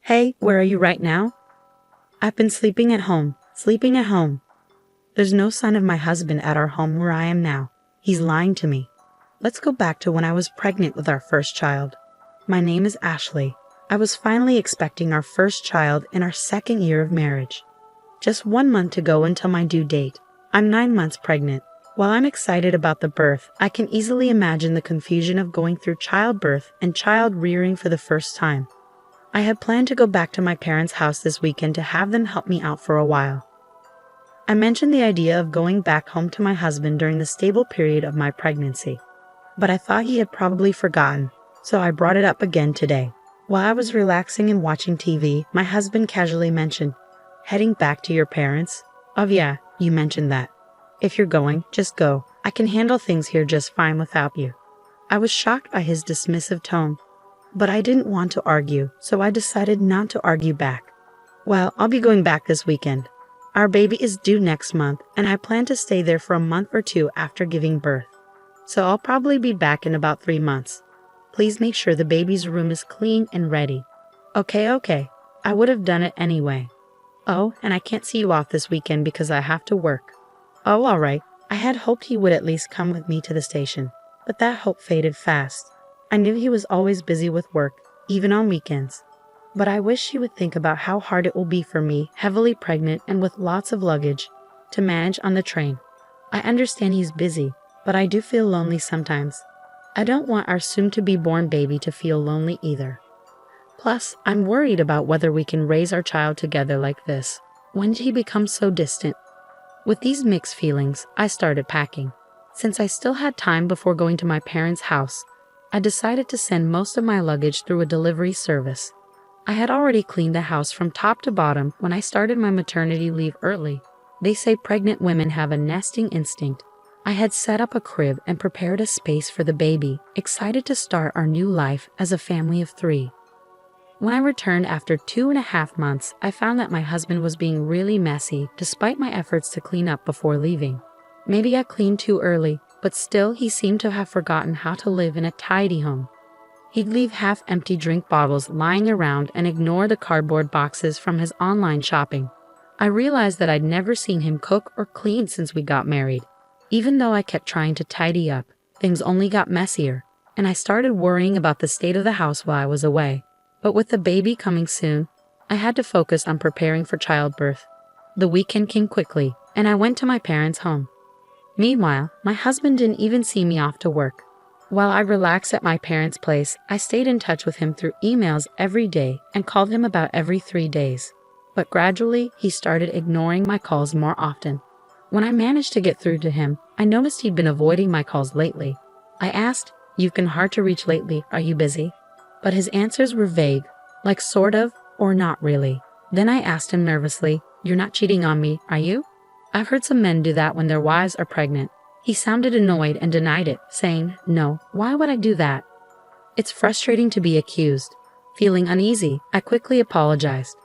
Hey, where are you right now? I've been sleeping at home. There's no sign of my husband at our home where I am now. He's lying to me. Let's go back to when I was pregnant with our first child. My name is Ashley. I was finally expecting our first child in our second year of marriage. Just 1 month to go until my due date. I'm 9 months pregnant. While I'm excited about the birth, I can easily imagine the confusion of going through childbirth and child rearing for the first time. I had planned to go back to my parents' house this weekend to have them help me out for a while. I mentioned the idea of going back home to my husband during the stable period of my pregnancy, but I thought he had probably forgotten, so I brought it up again today. While I was relaxing and watching TV, my husband casually mentioned, "Heading back to your parents? Oh yeah, you mentioned that. If you're going, just go. I can handle things here just fine without you." I was shocked by his dismissive tone, but I didn't want to argue, so I decided not to argue back. "Well, I'll be going back this weekend. Our baby is due next month, and I plan to stay there for a month or two after giving birth. So I'll probably be back in about 3 months. Please make sure the baby's room is clean and ready." Okay. I would have done it anyway. "Oh, and I can't see you off this weekend because I have to work." "Oh, all right." I had hoped he would at least come with me to the station, but that hope faded fast. I knew he was always busy with work, even on weekends. But I wish he would think about how hard it will be for me, heavily pregnant and with lots of luggage, to manage on the train. I understand he's busy, but I do feel lonely sometimes. I don't want our soon-to-be-born baby to feel lonely either. Plus, I'm worried about whether we can raise our child together like this. When did he become so distant? With these mixed feelings, I started packing. Since I still had time before going to my parents' house, I decided to send most of my luggage through a delivery service. I had already cleaned the house from top to bottom when I started my maternity leave early. They say pregnant women have a nesting instinct. I had set up a crib and prepared a space for the baby, excited to start our new life as a family of 3. When I returned after 2.5 months, I found that my husband was being really messy despite my efforts to clean up before leaving. Maybe I cleaned too early, but still he seemed to have forgotten how to live in a tidy home. He'd leave half-empty drink bottles lying around and ignore the cardboard boxes from his online shopping. I realized that I'd never seen him cook or clean since we got married. Even though I kept trying to tidy up, things only got messier, and I started worrying about the state of the house while I was away. But with the baby coming soon, I had to focus on preparing for childbirth. The weekend came quickly, and I went to my parents' home. Meanwhile, my husband didn't even see me off to work. While I relaxed at my parents' place, I stayed in touch with him through emails every day and called him about every 3 days. But gradually, he started ignoring my calls more often. When I managed to get through to him, I noticed he'd been avoiding my calls lately. I asked, "You've been hard to reach lately, are you busy?" But his answers were vague, like sort of, or not really. Then I asked him nervously, "You're not cheating on me, are you?" I've heard some men do that when their wives are pregnant. He sounded annoyed and denied it, saying, "No, why would I do that?" It's frustrating to be accused. Feeling uneasy, I quickly apologized.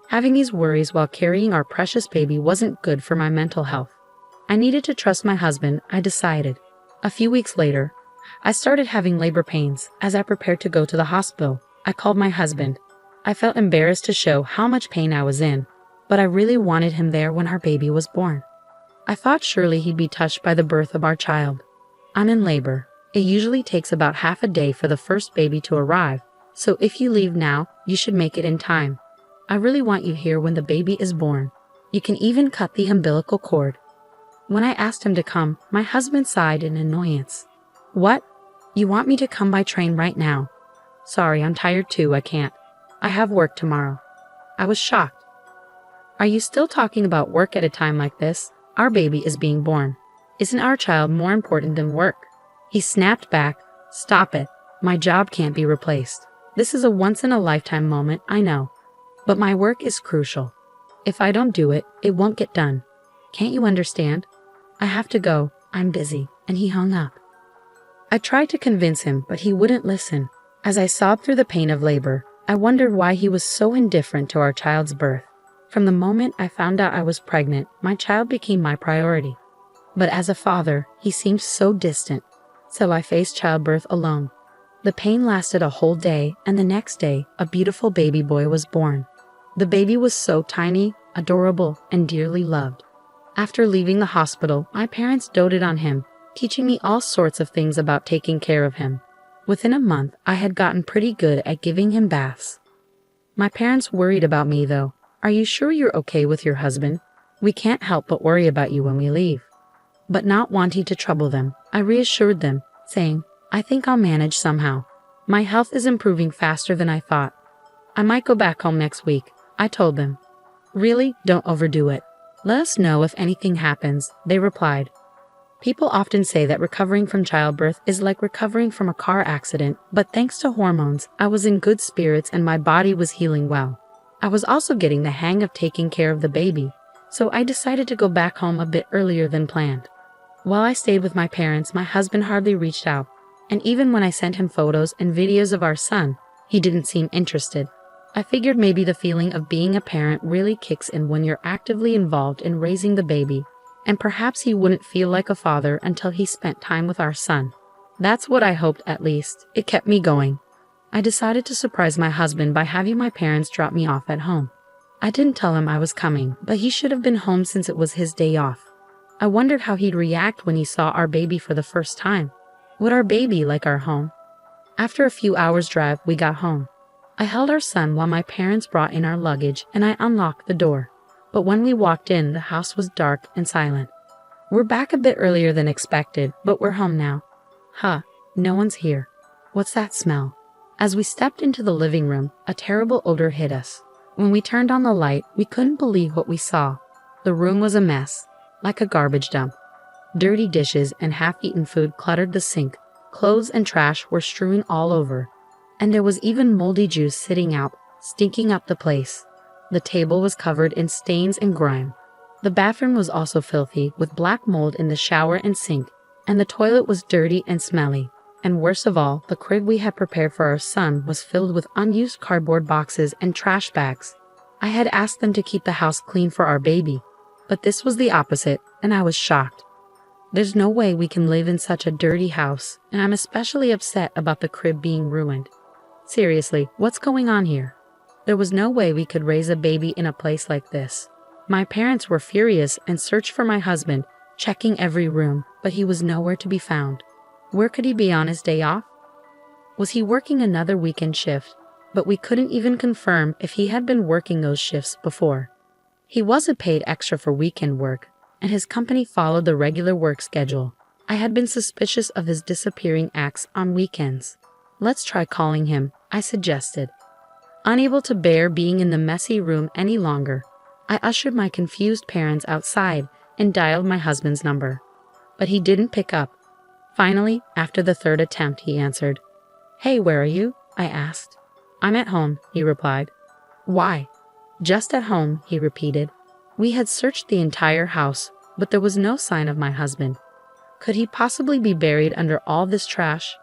Having these worries while carrying our precious baby wasn't good for my mental health. I needed to trust my husband, I decided. A few weeks later, I started having labor pains. As I prepared to go to the hospital, I called my husband. I felt embarrassed to show how much pain I was in, but I really wanted him there when our baby was born. I thought surely he'd be touched by the birth of our child. I'm in labor. It usually takes about half a day for the first baby to arrive, so if you leave now, you should make it in time. I really want you here when the baby is born. You can even cut the umbilical cord. When I asked him to come, my husband sighed in annoyance. "What? You want me to come by train right now?" "Sorry, I'm tired too, I can't. I have work tomorrow." I was shocked. "Are you still talking about work at a time like this? Our baby is being born. Isn't our child more important than work?" He snapped back, "Stop it. My job can't be replaced. This is a once-in-a-lifetime moment, I know. But my work is crucial. If I don't do it, it won't get done. Can't you understand? I have to go. I'm busy." And he hung up. I tried to convince him, but he wouldn't listen. As I sobbed through the pain of labor, I wondered why he was so indifferent to our child's birth. From the moment I found out I was pregnant, my child became my priority. But as a father, he seemed so distant, so I faced childbirth alone. The pain lasted a whole day, and the next day, a beautiful baby boy was born. The baby was so tiny, adorable, and dearly loved. After leaving the hospital, my parents doted on him, teaching me all sorts of things about taking care of him. Within a month, I had gotten pretty good at giving him baths. My parents worried about me though. "Are you sure you're okay with your husband? We can't help but worry about you when we leave." But not wanting to trouble them, I reassured them, saying, "I think I'll manage somehow. My health is improving faster than I thought. I might go back home next week," I told them. "Really, don't overdo it. Let us know if anything happens," they replied. People often say that recovering from childbirth is like recovering from a car accident, but thanks to hormones, I was in good spirits and my body was healing well. I was also getting the hang of taking care of the baby, so I decided to go back home a bit earlier than planned. While I stayed with my parents, my husband hardly reached out, and even when I sent him photos and videos of our son, he didn't seem interested. I figured maybe the feeling of being a parent really kicks in when you're actively involved in raising the baby, and perhaps he wouldn't feel like a father until he spent time with our son. That's what I hoped, at least. It kept me going. I decided to surprise my husband by having my parents drop me off at home. I didn't tell him I was coming, but he should have been home since it was his day off. I wondered how he'd react when he saw our baby for the first time. Would our baby like our home? After a few hours' drive, we got home. I held our son while my parents brought in our luggage, and I unlocked the door. But when we walked in, the house was dark and silent. "We're back a bit earlier than expected, but we're home now." "Huh, no one's here. What's that smell?" As we stepped into the living room, a terrible odor hit us. When we turned on the light, we couldn't believe what we saw. The room was a mess, like a garbage dump. Dirty dishes and half-eaten food cluttered the sink. Clothes and trash were strewn all over. And there was even moldy juice sitting out, stinking up the place. The table was covered in stains and grime. The bathroom was also filthy, with black mold in the shower and sink, and the toilet was dirty and smelly. And worst of all, the crib we had prepared for our son was filled with unused cardboard boxes and trash bags. I had asked them to keep the house clean for our baby, but this was the opposite, and I was shocked. There's no way we can live in such a dirty house, and I'm especially upset about the crib being ruined. Seriously, what's going on here? There was no way we could raise a baby in a place like this. My parents were furious and searched for my husband, checking every room, but he was nowhere to be found. Where could he be on his day off? Was he working another weekend shift? But we couldn't even confirm if he had been working those shifts before. He wasn't paid extra for weekend work, and his company followed the regular work schedule. I had been suspicious of his disappearing acts on weekends. "Let's try calling him," I suggested. Unable to bear being in the messy room any longer, I ushered my confused parents outside and dialed my husband's number. But he didn't pick up. Finally, after the third attempt, he answered. "Hey, where are you?" I asked. "I'm at home," he replied. "Why?" "Just at home," he repeated. We had searched the entire house, but there was no sign of my husband. Could he possibly be buried under all this trash?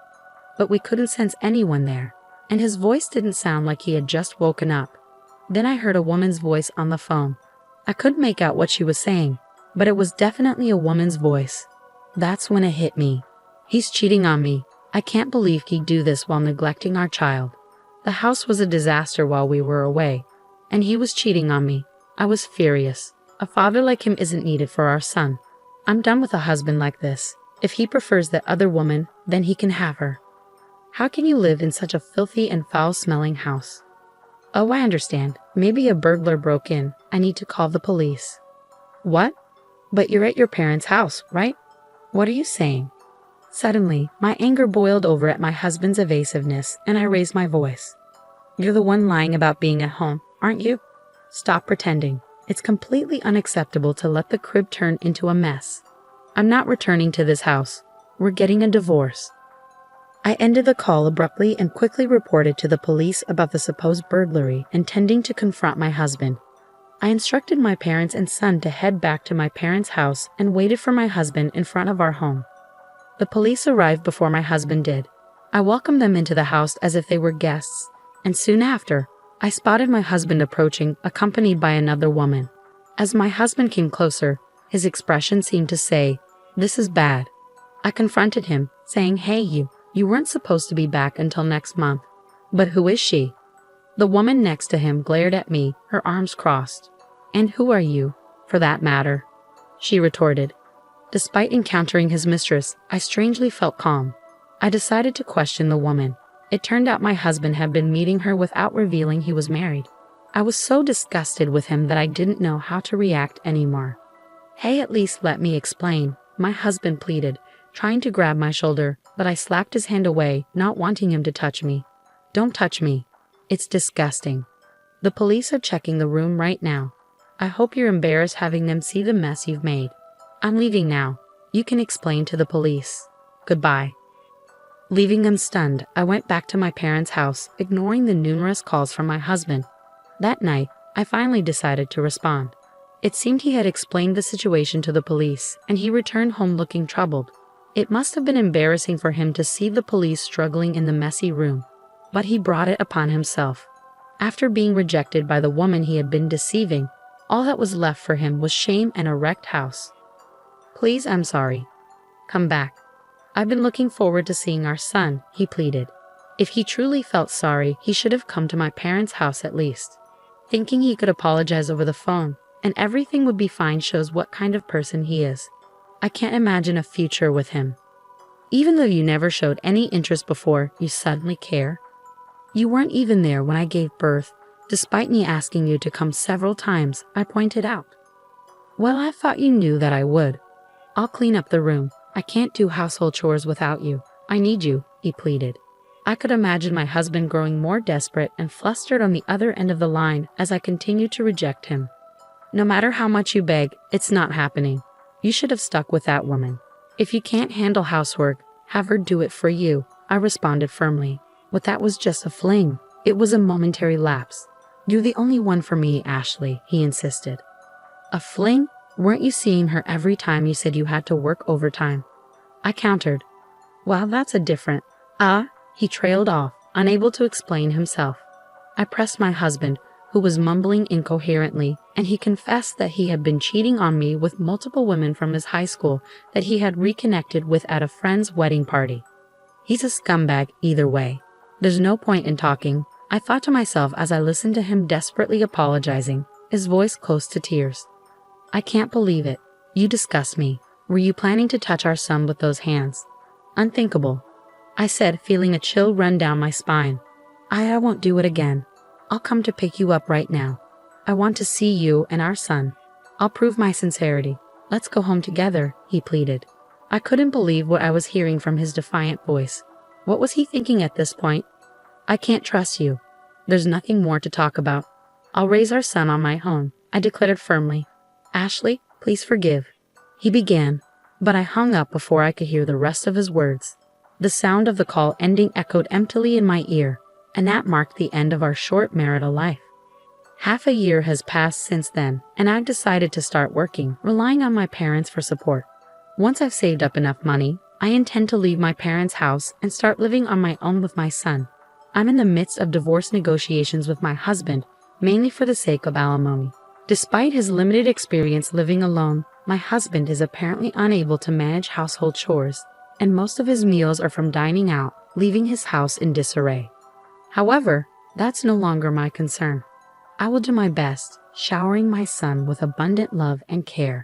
But we couldn't sense anyone there, and his voice didn't sound like he had just woken up. Then I heard a woman's voice on the phone. I couldn't make out what she was saying, but it was definitely a woman's voice. That's when it hit me. He's cheating on me. I can't believe he'd do this while neglecting our child. The house was a disaster while we were away, and he was cheating on me. I was furious. A father like him isn't needed for our son. I'm done with a husband like this. If he prefers that other woman, then he can have her. How can you live in such a filthy and foul-smelling house? Oh, I understand. Maybe a burglar broke in. I need to call the police. What? But you're at your parents' house, right? What are you saying? Suddenly, my anger boiled over at my husband's evasiveness, and I raised my voice. You're the one lying about being at home, aren't you? Stop pretending. It's completely unacceptable to let the crib turn into a mess. I'm not returning to this house. We're getting a divorce. I ended the call abruptly and quickly reported to the police about the supposed burglary, intending to confront my husband. I instructed my parents and son to head back to my parents' house and waited for my husband in front of our home. The police arrived before my husband did. I welcomed them into the house as if they were guests, and soon after, I spotted my husband approaching, accompanied by another woman. As my husband came closer, his expression seemed to say, "This is bad." I confronted him, saying, "Hey, you You weren't supposed to be back until next month. But who is she? The woman next to him glared at me, her arms crossed. And who are you, for that matter? She retorted. Despite encountering his mistress, I strangely felt calm. I decided to question the woman. It turned out my husband had been meeting her without revealing he was married. I was so disgusted with him that I didn't know how to react anymore. Hey, at least let me explain, my husband pleaded, trying to grab my shoulder, but I slapped his hand away, not wanting him to touch me. Don't touch me. It's disgusting. The police are checking the room right now. I hope you're embarrassed having them see the mess you've made. I'm leaving now. You can explain to the police. Goodbye. Leaving them stunned, I went back to my parents' house, ignoring the numerous calls from my husband. That night, I finally decided to respond. It seemed he had explained the situation to the police, and he returned home looking troubled. It must have been embarrassing for him to see the police struggling in the messy room, but he brought it upon himself. After being rejected by the woman he had been deceiving, all that was left for him was shame and a wrecked house. Please, I'm sorry. Come back. I've been looking forward to seeing our son, he pleaded. If he truly felt sorry, he should have come to my parents' house at least. Thinking he could apologize over the phone, and everything would be fine shows what kind of person he is. I can't imagine a future with him. Even though you never showed any interest before, you suddenly care? You weren't even there when I gave birth, despite me asking you to come several times, I pointed out. Well, I thought you knew that I would. I'll clean up the room. I can't do household chores without you. I need you, he pleaded. I could imagine my husband growing more desperate and flustered on the other end of the line as I continued to reject him. No matter how much you beg, it's not happening. You should have stuck with that woman. If you can't handle housework, have her do it for you, I responded firmly. But that was just a fling. It was a momentary lapse. You're the only one for me, Ashley, he insisted. A fling? Weren't you seeing her every time you said you had to work overtime? I countered. Well, that's a different. He trailed off, unable to explain himself. I pressed my husband, who was mumbling incoherently, and he confessed that he had been cheating on me with multiple women from his high school that he had reconnected with at a friend's wedding party. He's a scumbag either way. There's no point in talking, I thought to myself as I listened to him desperately apologizing, his voice close to tears. I can't believe it. You disgust me. Were you planning to touch our son with those hands? Unthinkable, I said, feeling a chill run down my spine. I won't do it again. I'll come to pick you up right now. I want to see you and our son. I'll prove my sincerity. Let's go home together, he pleaded. I couldn't believe what I was hearing from his defiant voice. What was he thinking at this point? I can't trust you. There's nothing more to talk about. I'll raise our son on my own, I declared firmly. Ashley, please forgive. He began, but I hung up before I could hear the rest of his words. The sound of the call ending echoed emptily in my ear, and that marked the end of our short marital life. Half a year has passed since then, and I've decided to start working, relying on my parents for support. Once I've saved up enough money, I intend to leave my parents' house and start living on my own with my son. I'm in the midst of divorce negotiations with my husband, mainly for the sake of alimony. Despite his limited experience living alone, my husband is apparently unable to manage household chores, and most of his meals are from dining out, leaving his house in disarray. However, that's no longer my concern. I will do my best, showering my son with abundant love and care.